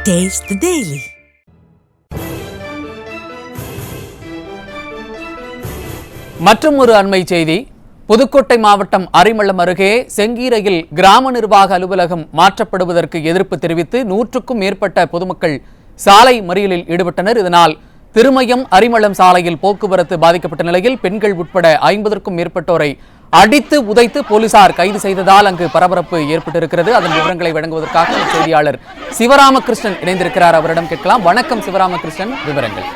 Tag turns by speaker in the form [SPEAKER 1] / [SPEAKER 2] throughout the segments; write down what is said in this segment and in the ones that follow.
[SPEAKER 1] Taste the Daily.
[SPEAKER 2] மற்றும் ஒரு அண்மை செய்தி. புதுக்கோட்டை மாவட்டம் அரிமளம் அருகே செங்கீரையில் கிராம நிர்வாக அலுவலகம் மாற்றப்படுவதற்கு எதிர்ப்பு தெரிவித்து 100க்கும் மேற்பட்ட பொதுமக்கள் சாலை மறியலில் ஈடுபட்டனர். இதனால் திருமயம் அரிமளம் சாலையில் போக்குவரத்து பாதிக்கப்பட்ட நிலையில் பெண்கள் உட்பட 50க்கும் மேற்பட்டோரை அடித்து உதைத்து போலீசார் கைது செய்ததால் அங்கு பரபரப்பு ஏற்பட்டிருக்கிறது. அதன் விவரங்களை வழங்குவதற்காக செய்தியாளர் சிவராமகிருஷ்ணன் இணைந்திருக்கிறார். அவரிடம் கேட்கலாம். வணக்கம் சிவராமகிருஷ்ணன், விவரங்கள்.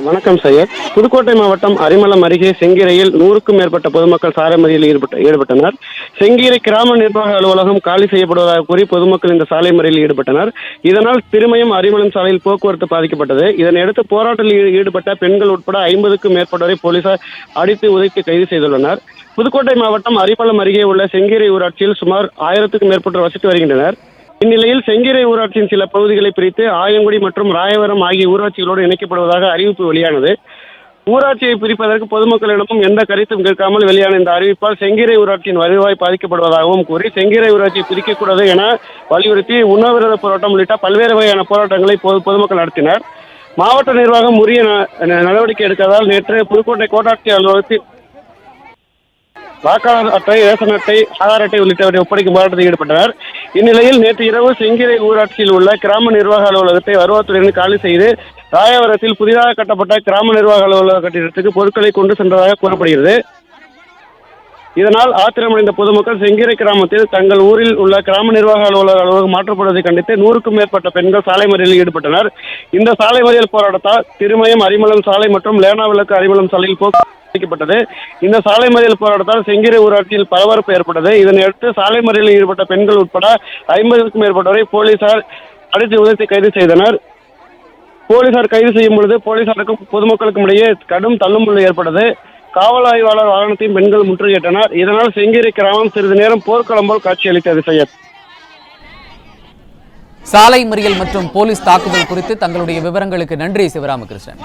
[SPEAKER 3] வணக்கம் சையத். புதுக்கோட்டை மாவட்டம் அரிமளம் அருகே செங்கீரையில் 100க்கும் மேற்பட்ட பொதுமக்கள் சாலை மறியலில் ஈடுபட்டனர். செங்கீரை கிராம நிர்வாக அலுவலகம் காலி செய்யப்படுவதாக கூறி பொதுமக்கள் இந்த சாலை மறியலில் ஈடுபட்டனர். இதனால் திருமயம் அரிமளம் சாலையில் போக்குவரத்து பாதிக்கப்பட்டது. இதனையடுத்து போராட்டத்தில் ஈடுபட்ட பெண்கள் உட்பட 50க்கும் மேற்பட்டோரை போலீசார் அடித்து உதைத்து கைது செய்துள்ளனர். புதுக்கோட்டை மாவட்டம் அரிமளம் அருகே உள்ள செங்கீரை ஊராட்சியில் சுமார் 1000க்கும் மேற்பட்டோர் வசித்து வருகின்றனர். இந்நிலையில் செங்கீரை ஊராட்சியின் சில பகுதிகளை பிரித்து ஆயங்குடி மற்றும் ராயவரம் ஆகிய ஊராட்சிகளோடு இணைக்கப்படுவதாக அறிவிப்பு வெளியானது. ஊராட்சியை பிரிப்பதற்கு பொதுமக்களிடமும் எந்த கருத்தும் கேட்காமல் வெளியான இந்த அறிவிப்பால் செங்கீரை ஊராட்சியின் வருவாய் பாதிக்கப்படுவதாகவும் கூறி செங்கீரை ஊராட்சியை பிரிக்கக்கூடாது என வலியுறுத்தி உண்ணாவிரத போராட்டம் உள்ளிட்ட பல்வேறு வகையான போராட்டங்களை பொதுமக்கள் நடத்தினர். மாவட்ட நிர்வாகம் உரிய நடவடிக்கை எடுக்காததால் நேற்று புதுக்கோட்டை கோட்டாட்சி அலுவலகத்தில் வாக்காளர் அட்டை, ரேஷன் அட்டை, ஆதார் அட்டை உள்ளிட்டவற்றை ஒப்படைக்கும் போராட்டத்தில் ஈடுபட்டனர். இந்நிலையில் நேற்று இரவு செங்கீரை ஊராட்சியில் உள்ள கிராம நிர்வாக அலுவலகத்தை வருவாய்த்துறையினர் காலி செய்து ராயவரத்தில் புதிதாக கட்டப்பட்ட கிராம நிர்வாக அலுவலக கட்டிடத்துக்கு பொருட்களை கொண்டு சென்றதாக கூறப்படுகிறது. இதனால் ஆத்திரமடைந்த பொதுமக்கள் செங்கீரை கிராமத்தில் தங்கள் ஊரில் உள்ள கிராம நிர்வாக அலுவலகம் மாற்றப்படுவதை கண்டித்து 100க்கும் மேற்பட்ட பெண்கள் சாலை மறியலில் ஈடுபட்டனர். இந்த சாலை மறியல் போராட்டத்தால் திருமயம் அரிமளம் சாலை மற்றும் லேனாவிளக்கு அரிமளம் சாலையில் போக்குவரத்து. இந்த சாலை மறியல் போராட்டத்தால் செங்கீரை ஊராட்சியில் பரபரப்பு ஏற்பட்டது. இதனையடுத்து சாலை மறியலில் ஈடுபட்ட பெண்கள் உட்பட 50க்கும் மேற்பட்டோரை போலீசார் அடித்து உதைத்து கைது செய்தனர். போலீசார் கைது செய்யும் பொழுது போலீசாருக்கும் பொதுமக்களுக்கும் இடையே கடும் தள்ளுமுள்ளு ஏற்பட்டது. காவல் ஆய்வாளர் வாகனத்தையும் பெண்கள் முற்றுகையிட்டனர். இதனால் செங்கீரை கிராமம் சிறிது நேரம் போர்க்களம் போல் காட்சியளித்தது. சையத்,
[SPEAKER 2] சாலை மறியல் மற்றும் போலீஸ் தாக்குதல் குறித்து தங்களுடைய விவரங்களுக்கு நன்றி சிவராமகிருஷ்ணன்.